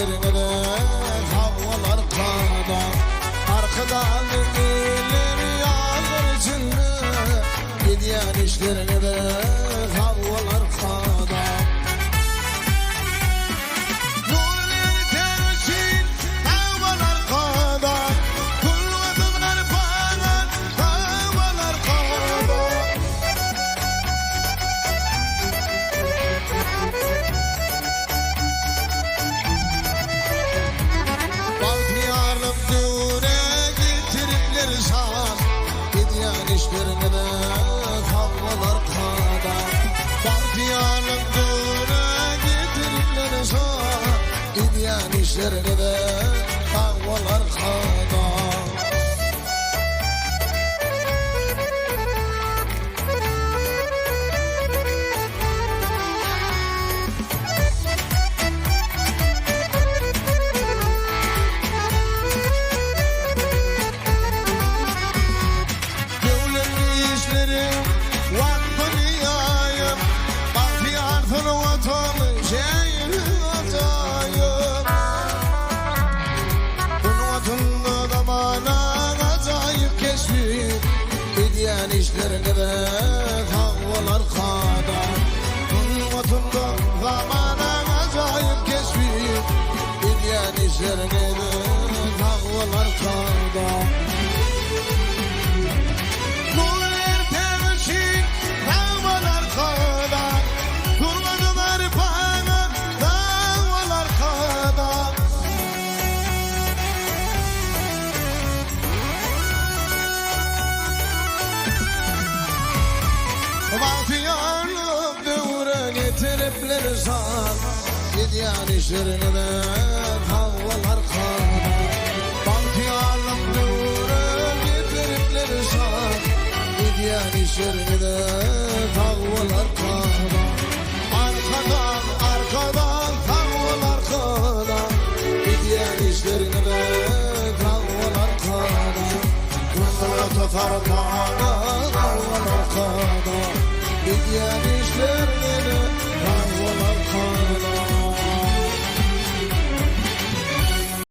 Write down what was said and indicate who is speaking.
Speaker 1: işlerine de havalar kada. Arkadan ileri yağlar içinde gidiyen işlerine de havalar kada. İşlerine de havalar kada. Partiyanın düğüne getirirler sana. Gidiyen işlerine de havalar kada. Gidiyen işlerine de havalar kada. Vatında zamana acayip keşfik. Gidiyen işlerine de havalar kada. Nurlar teveşik havalar kada. Kurbanlar bana havalar kada. Bahtiyarlık devre getiripler san. Gidiyen işlerine de havalar kada. Bahtiyarlık devre getiripler san. Gidiyen işlerine de havalar kada. Arkadan havalar kada. Gidiyen işlerine de havalar kada. Kundura tutar kada havalar kada. Gidiyen işlerine